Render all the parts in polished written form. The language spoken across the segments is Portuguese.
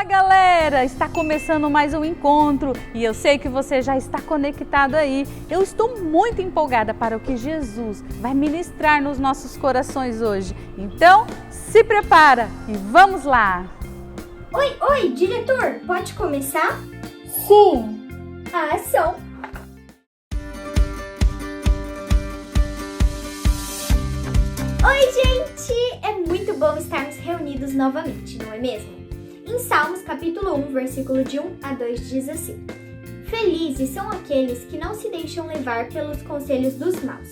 Fala galera, está começando mais um encontro e eu sei que você já está conectado aí. Eu estou muito empolgada para o que Jesus vai ministrar nos nossos corações hoje. Então, se prepara e vamos lá! Oi, diretor, pode começar? Sim. A ação! Oi, gente! É muito bom estarmos reunidos novamente, não é mesmo? Em Salmos capítulo 1, versículo de 1 a 2 diz assim: Felizes são aqueles que não se deixam levar pelos conselhos dos maus,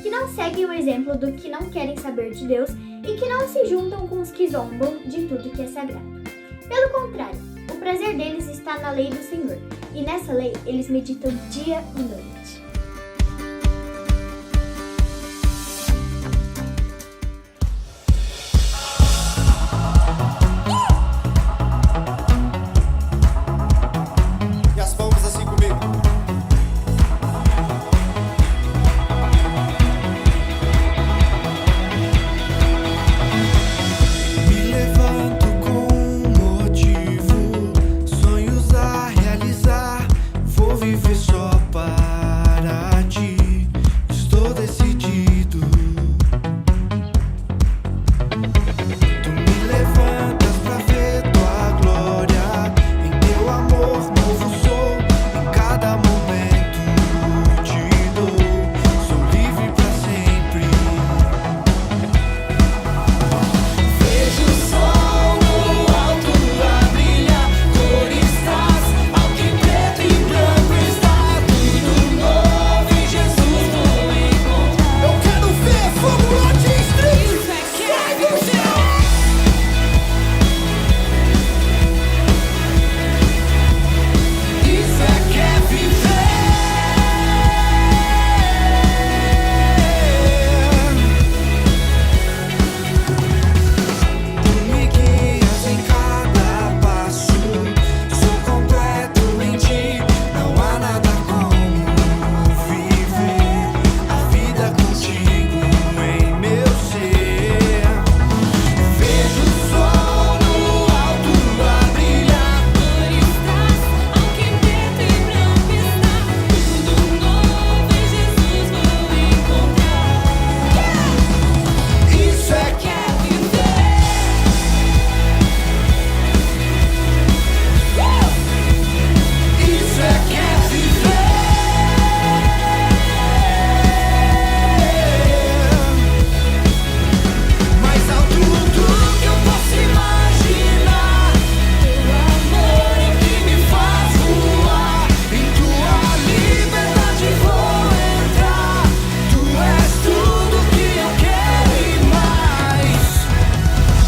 que não seguem o exemplo do que não querem saber de Deus e que não se juntam com os que zombam de tudo que é sagrado. Pelo contrário, o prazer deles está na lei do Senhor, e nessa lei eles meditam dia e noite. E as palmas assim comigo. Me levanto com motivo, sonhos a realizar. Vou viver só para ti, estou decidido. Tu me levantas pra ver tua glória, em teu amor novo sou, em cada momento te dou, sou livre pra sempre. Vejo o sol no alto a brilhar, cores traz, ao que preto e branco está, tudo novo em Jesus vou encontrar. Eu quero ver fogo lá de street, sai do céu. Isso é que é viver. Tu me guias em cada passo, sou completo em ti, não há nada como viver a vida contigo em meu ser. Vejo o sol no alto a brilhar, cores traz, ao que preto e branco está, tudo novo em Jesus vou encontrar. Isso é que é viver. Isso é que é viver. Mais alto do que eu posso imaginar, teu amor é o que me faz voar, em tua liberdade vou entrar, tu és tudo que eu quero e mais.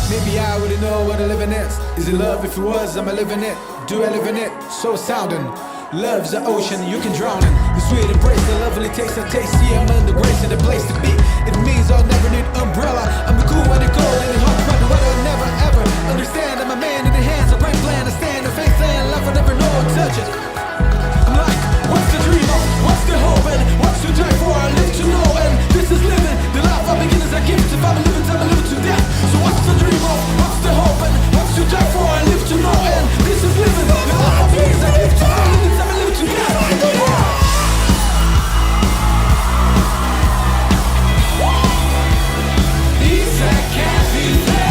Maybe I wouldn't know what a living is. Is it love? If it was, am I living it? Do I live in it? So astounding. Love's an ocean, you can drown in. The sweet embrace, the lovely taste, I taste. See, I'm in the grace and the place to be. It means I'll never need umbrella. I'm the cool and the cold and the hot, but what I'll never ever understand. I'm a man in the hands of right plan. I stand in faith and love, I never know how to touch it. I'm like, what's the dream of? What's the hope? And what's to die for? I live to know, and this is living. The life I begin is a gift. If I'm living till I live to death. So what's the dream of? What's the hope? And what's to die for? I live to know, and this is living. The life I begin is a gift. If I'm living till I live to death. Isso é que é viver.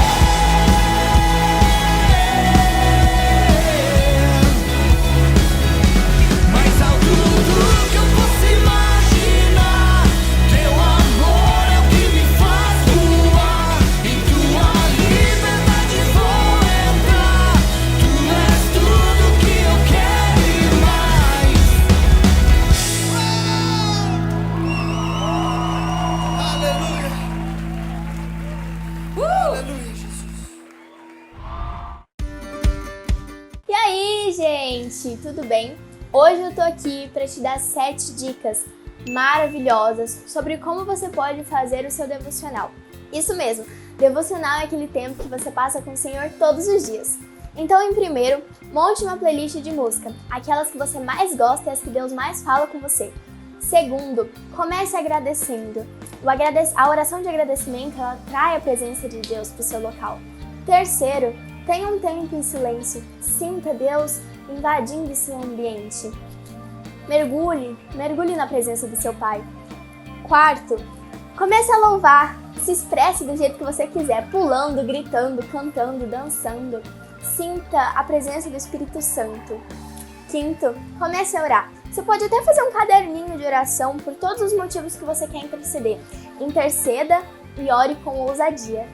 Mais alto do que eu posso imaginar, teu amor é o que me faz voar, em tua liberdade vou entrar, tu és tudo que eu quero e mais. Aleluia. Aleluia, Jesus. E aí, gente, tudo bem? Hoje eu tô aqui para te dar 7 dicas maravilhosas sobre como você pode fazer o seu devocional. Isso mesmo, devocional é aquele tempo que você passa com o Senhor todos os dias. Então, em primeiro, monte uma playlist de música, aquelas que você mais gosta e as que Deus mais fala com você. Segundo, comece agradecendo. A oração de agradecimento, ela atrai a presença de Deus para o seu local. Terceiro, Tenha um tempo em silêncio, sinta Deus invadindo esse ambiente. Mergulhe na presença do seu Pai. Quarto, comece a louvar, se expresse do jeito que você quiser, pulando, gritando, cantando, dançando. Sinta a presença do Espírito Santo. Quinto, comece a orar. Você pode até fazer um caderninho de oração por todos os motivos que você quer interceder. Interceda e ore com ousadia.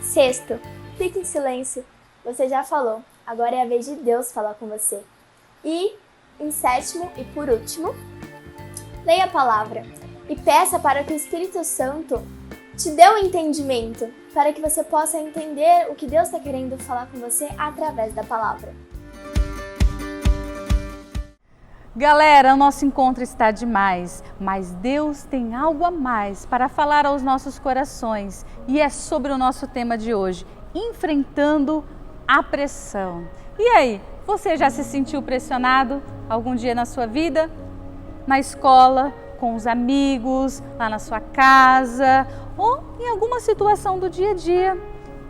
Sexto, fique em silêncio. Você já falou, agora é a vez de Deus falar com você. E, em sétimo e por último, leia a palavra e peça para que o Espírito Santo te dê o entendimento, para que você possa entender o que Deus está querendo falar com você através da palavra. Galera, o nosso encontro está demais, mas Deus tem algo a mais para falar aos nossos corações e é sobre o nosso tema de hoje, enfrentando a pressão. E aí, você já se sentiu pressionado algum dia na sua vida? Na escola, com os amigos, lá na sua casa ou em alguma situação do dia a dia?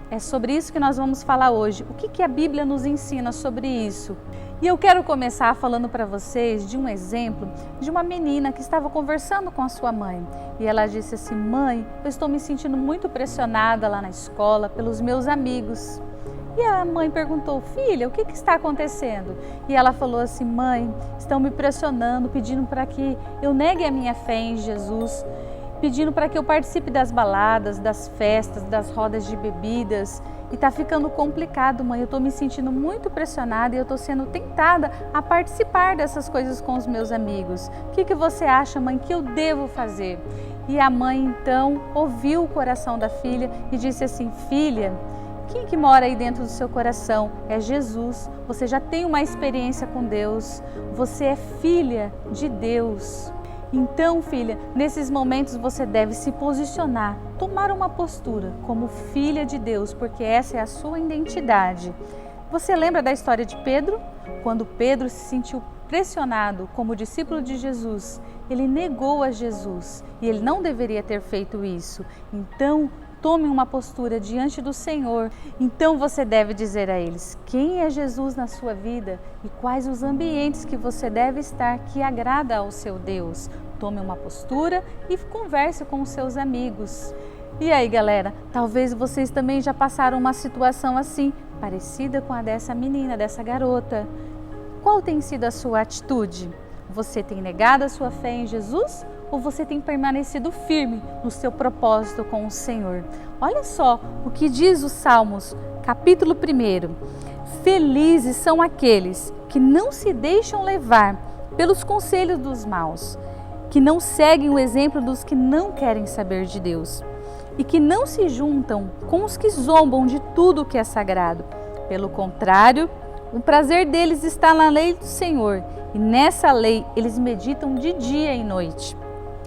É sobre isso que nós vamos falar hoje. O que a Bíblia nos ensina sobre isso? E eu quero começar falando para vocês de um exemplo de uma menina que estava conversando com a sua mãe. E ela disse assim: mãe, eu estou me sentindo muito pressionada lá na escola pelos meus amigos. E a mãe perguntou: filha, o que está acontecendo? E ela falou assim: mãe, estão me pressionando, pedindo para que eu negue a minha fé em Jesus, pedindo para que eu participe das baladas, das festas, das rodas de bebidas. E está ficando complicado, mãe, eu estou me sentindo muito pressionada e eu estou sendo tentada a participar dessas coisas com os meus amigos. O que você acha, mãe, que eu devo fazer? E a mãe então ouviu o coração da filha e disse assim: filha, quem que mora aí dentro do seu coração? É Jesus. Você já tem uma experiência com Deus. Você é filha de Deus. Então, filha, nesses momentos você deve se posicionar, tomar uma postura como filha de Deus, porque essa é a sua identidade. Você lembra da história de Pedro? Quando Pedro se sentiu pressionado como discípulo de Jesus, ele negou a Jesus e ele não deveria ter feito isso. Então, tome uma postura diante do Senhor. Então você deve dizer a eles quem é Jesus na sua vida e quais os ambientes que você deve estar que agrada ao seu Deus. Tome uma postura e converse com os seus amigos. E aí, galera, talvez vocês também já passaram uma situação assim, parecida com a dessa menina, dessa garota. Qual tem sido a sua atitude? Você tem negado a sua fé em Jesus? Ou você tem permanecido firme no seu propósito com o Senhor? Olha só o que diz os Salmos, capítulo 1. Felizes são aqueles que não se deixam levar pelos conselhos dos maus, que não seguem o exemplo dos que não querem saber de Deus e que não se juntam com os que zombam de tudo o que é sagrado. Pelo contrário, o prazer deles está na lei do Senhor e nessa lei eles meditam de dia e noite.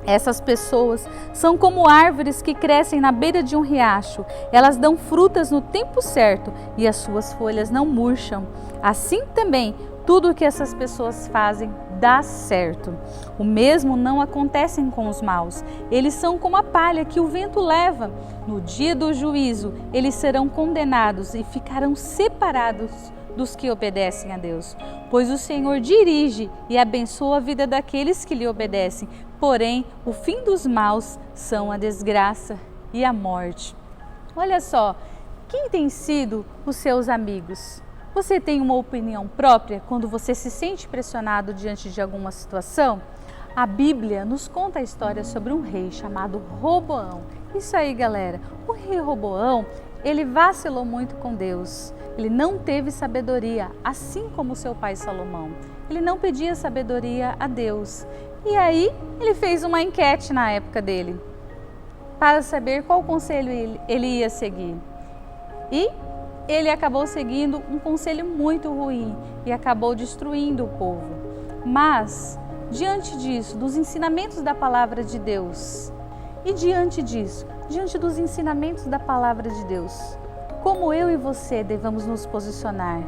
Essas pessoas são como árvores que crescem na beira de um riacho. Elas dão frutas no tempo certo e as suas folhas não murcham. Assim também, tudo o que essas pessoas fazem dá certo. O mesmo não acontece com os maus. Eles são como a palha que o vento leva. No dia do juízo, eles serão condenados e ficarão separados dos que obedecem a Deus. Pois o Senhor dirige e abençoa a vida daqueles que lhe obedecem. Porém, o fim dos maus são a desgraça e a morte. Olha só, quem tem sido os seus amigos? Você tem uma opinião própria quando você se sente pressionado diante de alguma situação? A Bíblia nos conta a história sobre um rei chamado Roboão. Isso aí, galera, o rei Roboão, ele vacilou muito com Deus. Ele não teve sabedoria, assim como seu pai Salomão. Ele não pedia sabedoria a Deus. E aí, ele fez uma enquete na época dele, para saber qual conselho ele ia seguir. E ele acabou seguindo um conselho muito ruim e acabou destruindo o povo. Mas, diante disso, dos ensinamentos da palavra de Deus, e diante disso, diante dos ensinamentos da palavra de Deus, como eu e você devemos nos posicionar?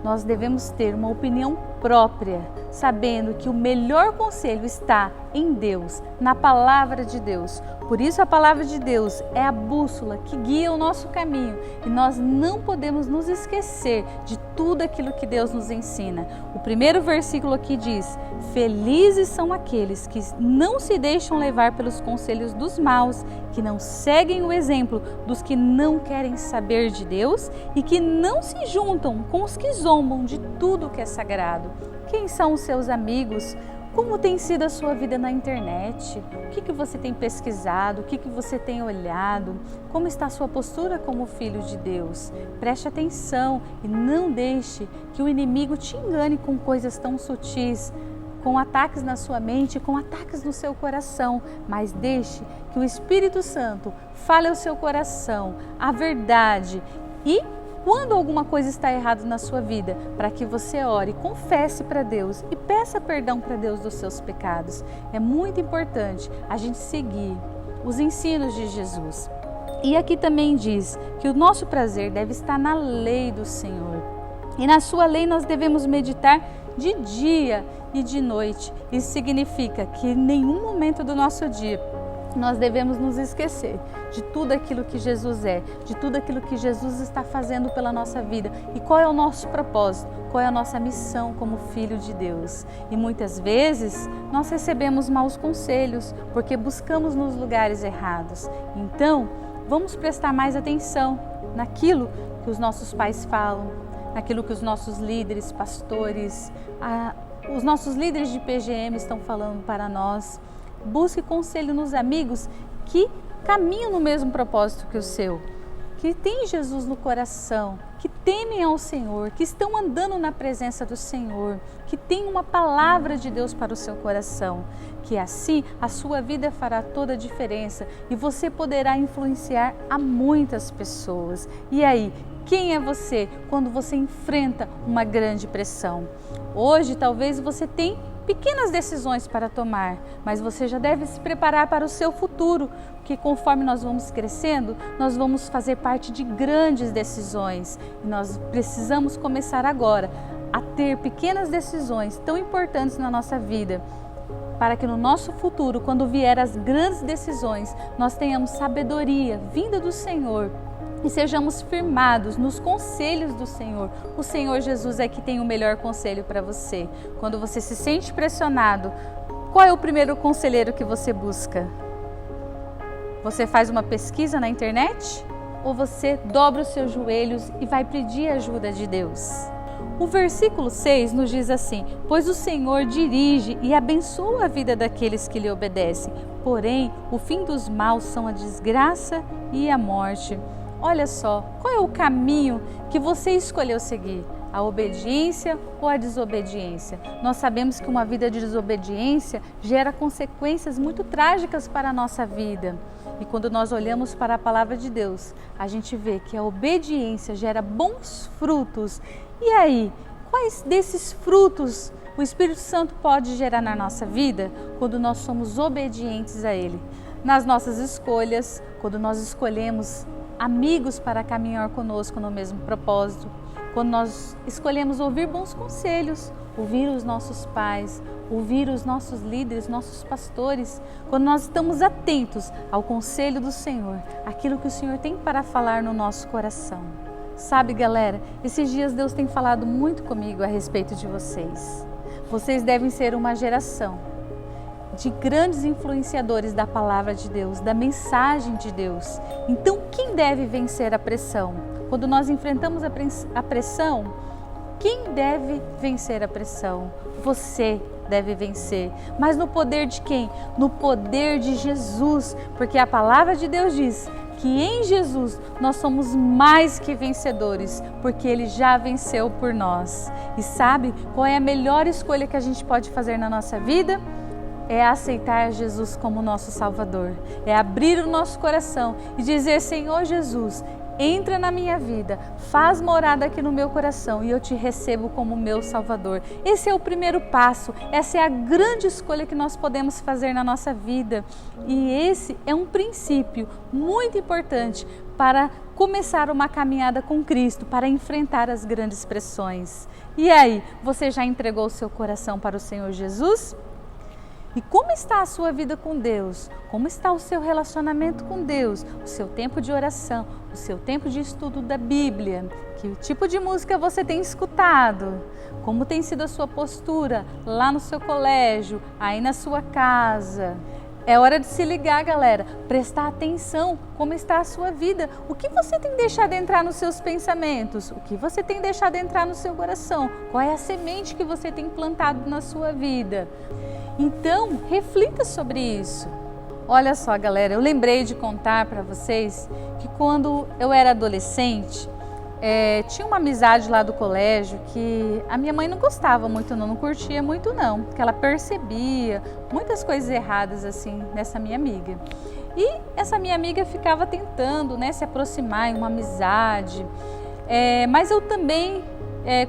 Nós devemos ter uma opinião própria, sabendo que o melhor conselho está em Deus, na palavra de Deus. Por isso a palavra de Deus é a bússola que guia o nosso caminho e nós não podemos nos esquecer de tudo aquilo que Deus nos ensina. O primeiro versículo aqui diz: felizes são aqueles que não se deixam levar pelos conselhos dos maus, que não seguem o exemplo dos que não querem saber de Deus e que não se juntam com os que zombam de tudo que é sagrado. Quem são os seus amigos? Como tem sido a sua vida na internet? O que você tem pesquisado? O que você tem olhado? Como está a sua postura como filho de Deus? Preste atenção e não deixe que o inimigo te engane com coisas tão sutis, com ataques na sua mente, com ataques no seu coração, mas deixe que o Espírito Santo fale ao seu coração a verdade e quando alguma coisa está errada na sua vida, para que você ore, confesse para Deus e peça perdão para Deus dos seus pecados. É muito importante a gente seguir os ensinos de Jesus. E aqui também diz que o nosso prazer deve estar na lei do Senhor. E na sua lei nós devemos meditar de dia e de noite. Isso significa que em nenhum momento do nosso dia nós devemos nos esquecer de tudo aquilo que Jesus é, de tudo aquilo que Jesus está fazendo pela nossa vida e qual é o nosso propósito, qual é a nossa missão como filho de Deus. E muitas vezes nós recebemos maus conselhos porque buscamos nos lugares errados. Então, vamos prestar mais atenção naquilo que os nossos pais falam, naquilo que os nossos líderes, pastores, os nossos líderes de PGM estão falando para nós. Busque conselho nos amigos que caminham no mesmo propósito que o seu, que têm Jesus no coração, que temem ao Senhor, que estão andando na presença do Senhor, que têm uma palavra de Deus para o seu coração, que assim a sua vida fará toda a diferença e você poderá influenciar a muitas pessoas. E aí, quem é você quando você enfrenta uma grande pressão? Hoje talvez você tenha pequenas decisões para tomar, mas você já deve se preparar para o seu futuro, porque conforme nós vamos crescendo, nós vamos fazer parte de grandes decisões e nós precisamos começar agora a ter pequenas decisões tão importantes na nossa vida, para que no nosso futuro, quando vier as grandes decisões, nós tenhamos sabedoria vinda do Senhor e sejamos firmados nos conselhos do Senhor. O Senhor Jesus é que tem o melhor conselho para você. Quando você se sente pressionado, qual é o primeiro conselheiro que você busca? Você faz uma pesquisa na internet? Ou você dobra os seus joelhos e vai pedir ajuda de Deus? O versículo 6 nos diz assim: pois o Senhor dirige e abençoa a vida daqueles que lhe obedecem, porém o fim dos maus são a desgraça e a morte. Olha só, qual é o caminho que você escolheu seguir? A obediência ou a desobediência? Nós sabemos que uma vida de desobediência gera consequências muito trágicas para a nossa vida. E quando nós olhamos para a palavra de Deus, a gente vê que a obediência gera bons frutos. E aí, quais desses frutos o Espírito Santo pode gerar na nossa vida quando nós somos obedientes a Ele? Nas nossas escolhas, quando nós escolhemos amigos para caminhar conosco no mesmo propósito, quando nós escolhemos ouvir bons conselhos, ouvir os nossos pais, ouvir os nossos líderes, nossos pastores, quando nós estamos atentos ao conselho do Senhor, aquilo que o Senhor tem para falar no nosso coração. Sabe, galera, esses dias Deus tem falado muito comigo a respeito de vocês. Vocês devem ser uma geração de grandes influenciadores da palavra de Deus, da mensagem de Deus. Então, quem deve vencer a pressão? Quando nós enfrentamos a pressão, quem deve vencer a pressão? Você deve vencer. Mas no poder de quem? No poder de Jesus, porque a palavra de Deus diz que em Jesus nós somos mais que vencedores, porque Ele já venceu por nós. E sabe qual é a melhor escolha que a gente pode fazer na nossa vida? É aceitar Jesus como nosso Salvador, é abrir o nosso coração e dizer: Senhor Jesus, entra na minha vida, faz morada aqui no meu coração e eu te recebo como meu Salvador. Esse é o primeiro passo, essa é a grande escolha que nós podemos fazer na nossa vida. E esse é um princípio muito importante para começar uma caminhada com Cristo, para enfrentar as grandes pressões. E aí, você já entregou o seu coração para o Senhor Jesus? E como está a sua vida com Deus? Como está o seu relacionamento com Deus? O seu tempo de oração, o seu tempo de estudo da Bíblia? Que tipo de música você tem escutado? Como tem sido a sua postura lá no seu colégio, aí na sua casa? É hora de se ligar, galera, prestar atenção como está a sua vida. O que você tem deixado entrar nos seus pensamentos? O que você tem deixado entrar no seu coração? Qual é a semente que você tem plantado na sua vida? Então, reflita sobre isso. Olha só, galera, eu lembrei de contar para vocês que quando eu era adolescente, tinha uma amizade lá do colégio que a minha mãe não gostava muito, não curtia muito não, porque ela percebia muitas coisas erradas assim nessa minha amiga. E essa minha amiga ficava tentando, né, se aproximar em uma amizade, mas eu também,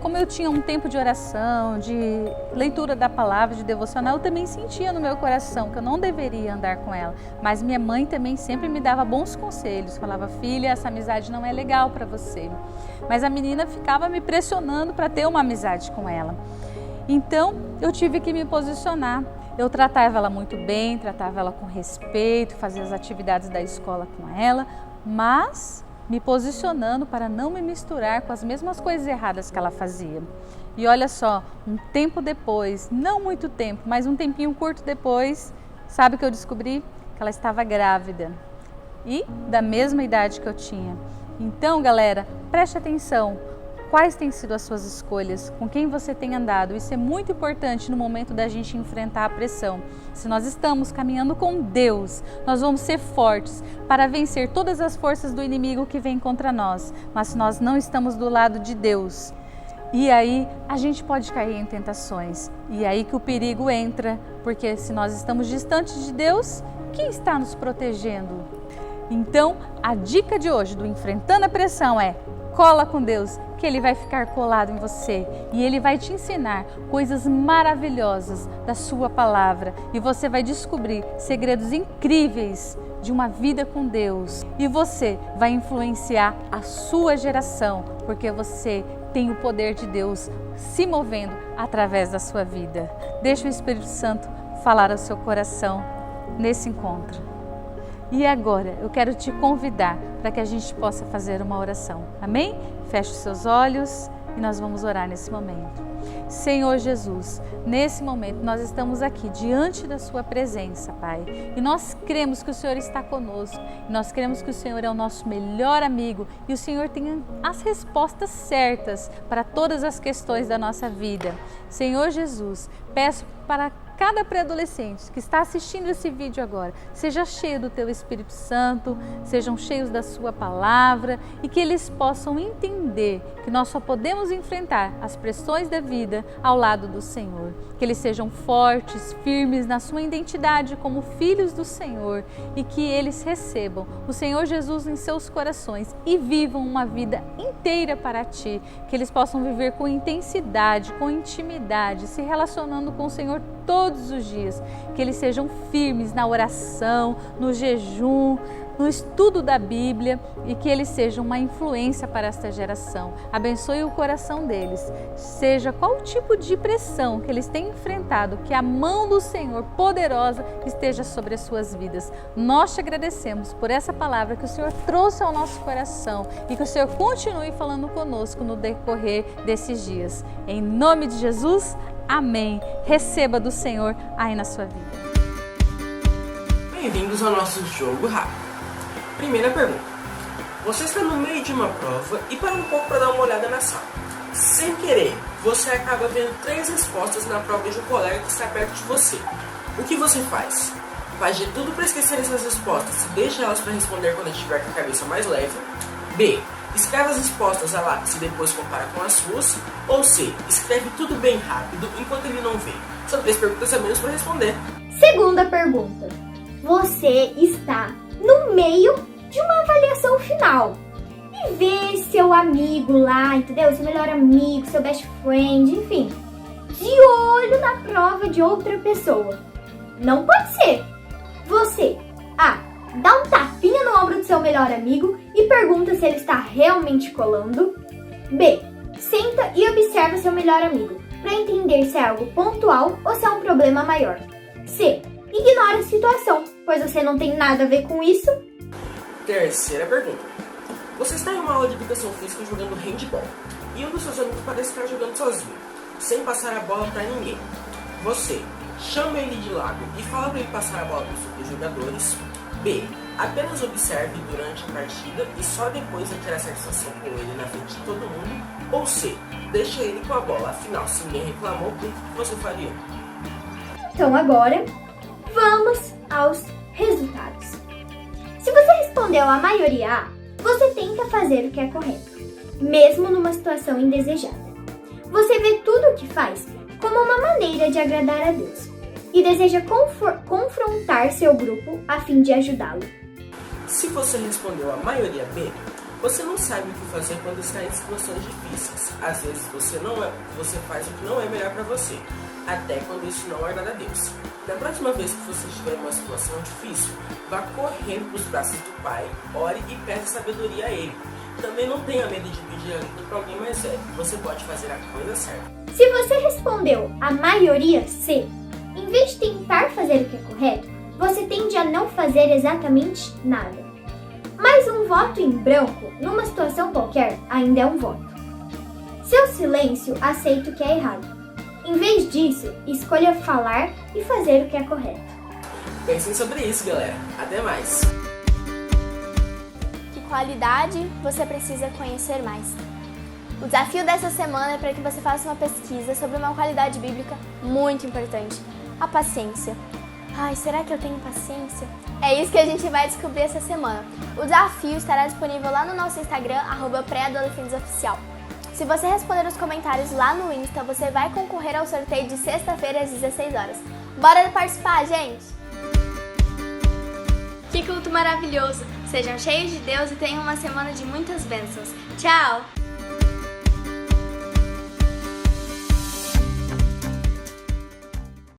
como eu tinha um tempo de oração, de leitura da palavra, de devocional, eu também sentia no meu coração que eu não deveria andar com ela. Mas minha mãe também sempre me dava bons conselhos, falava: filha, essa amizade não é legal para você. Mas a menina ficava me pressionando para ter uma amizade com ela. Então eu tive que me posicionar. Eu tratava ela muito bem, tratava ela com respeito, fazia as atividades da escola com ela, mas me posicionando para não me misturar com as mesmas coisas erradas que ela fazia. E olha só, um tempo depois, não muito tempo, mas um tempinho curto depois, sabe o que eu descobri? Que ela estava grávida e da mesma idade que eu tinha. Então, galera, preste atenção. Quais têm sido as suas escolhas? Com quem você tem andado? Isso é muito importante no momento da gente enfrentar a pressão. Se nós estamos caminhando com Deus, nós vamos ser fortes para vencer todas as forças do inimigo que vem contra nós. Mas se nós não estamos do lado de Deus, e aí a gente pode cair em tentações. E aí que o perigo entra, porque se nós estamos distantes de Deus, quem está nos protegendo? Então, a dica de hoje do Enfrentando a Pressão é: cola com Deus, que Ele vai ficar colado em você e Ele vai te ensinar coisas maravilhosas da sua palavra e você vai descobrir segredos incríveis de uma vida com Deus e você vai influenciar a sua geração, porque você tem o poder de Deus se movendo através da sua vida. Deixa o Espírito Santo falar ao seu coração nesse encontro. E agora eu quero te convidar para que a gente possa fazer uma oração. Amém? Feche os seus olhos e nós vamos orar nesse momento. Senhor Jesus, nesse momento nós estamos aqui diante da sua presença, Pai. E nós cremos que o Senhor está conosco. Nós cremos que o Senhor é o nosso melhor amigo e o Senhor tem as respostas certas para todas as questões da nossa vida. Senhor Jesus, peço para cada pré-adolescente que está assistindo esse vídeo agora, seja cheio do Teu Espírito Santo, sejam cheios da Sua palavra e que eles possam entender que nós só podemos enfrentar as pressões da vida ao lado do Senhor. Que eles sejam fortes, firmes na sua identidade como filhos do Senhor e que eles recebam o Senhor Jesus em seus corações e vivam uma vida inteira para Ti. Que eles possam viver com intensidade, com intimidade, se relacionando com o Senhor todos os dias, que eles sejam firmes na oração, no jejum, no estudo da Bíblia e que eles sejam uma influência para esta geração. Abençoe o coração deles, seja qual tipo de pressão que eles têm enfrentado, que a mão do Senhor poderosa esteja sobre as suas vidas. Nós te agradecemos por essa palavra que o Senhor trouxe ao nosso coração e que o Senhor continue falando conosco no decorrer desses dias. Em nome de Jesus, amém. Receba do Senhor aí na sua vida. Bem-vindos ao nosso jogo rápido. Primeira pergunta. Você está no meio de uma prova e para um pouco para dar uma olhada na sala. Sem querer, você acaba vendo 3 respostas na prova de um colega que está perto de você. O que você faz? Faz de tudo para esquecer essas respostas e deixa elas para responder quando estiver com a cabeça mais leve. B. Escreve as respostas a lápis e depois compara com as suas. Ou C. Escreve tudo bem rápido enquanto ele não vê. São 3 perguntas a menos para responder. Segunda pergunta. Você está no meio de uma avaliação final. e ver seu amigo lá, entendeu? Seu melhor amigo, seu best friend, enfim, de olho na prova de outra pessoa. Não pode ser. Você, dá um tapinha no ombro do seu melhor amigo e pergunta se ele está realmente colando. B, senta e observa seu melhor amigo para entender se é algo pontual ou se é um problema maior. C, ignora a situação, pois você não tem nada a ver com isso. Terceira pergunta. Você está em uma aula de educação física jogando handball e um dos seus amigos parece estar jogando sozinho, sem passar a bola para ninguém. Você chama ele de lado e fala para ele passar a bola para os outros jogadores. B, apenas observe durante a partida e só depois vai tirar satisfação com ele na frente de todo mundo. Ou C, deixa ele com a bola, afinal, se ninguém reclamou, o que você faria? Então agora, vamos aos resultados. Se você respondeu a maioria A, você tenta fazer o que é correto, mesmo numa situação indesejada. Você vê tudo o que faz como uma maneira de agradar a Deus e deseja confrontar seu grupo a fim de ajudá-lo. Se você respondeu a maioria B, você não sabe o que fazer quando está em situações difíceis. Às vezes você faz o que não é melhor para você, até quando isso não agrada a Deus. Na próxima vez que você estiver em uma situação difícil, vá correndo para os braços do Pai, ore e peça sabedoria a Ele. Também não tenha medo de pedir ajuda para alguém mais velho, você pode fazer a coisa certa. Se você respondeu a maioria C, em vez de tentar fazer o que é correto, você tende a não fazer exatamente nada. Mas um voto em branco, numa situação qualquer, ainda é um voto. Seu silêncio aceita o que é errado. Em vez disso, escolha falar e fazer o que é correto. Pensem sobre isso, galera. Até mais! Que qualidade você precisa conhecer mais? O desafio dessa semana é para que você faça uma pesquisa sobre uma qualidade bíblica muito importante: a paciência. Ai, será que eu tenho paciência? É isso que a gente vai descobrir essa semana. O desafio estará disponível lá no nosso Instagram, @pré-adolescentesoficial. Se você responder os comentários lá no Insta, você vai concorrer ao sorteio de sexta-feira às 16 horas. Bora participar, gente! Que culto maravilhoso! Sejam cheios de Deus e tenham uma semana de muitas bênçãos. Tchau!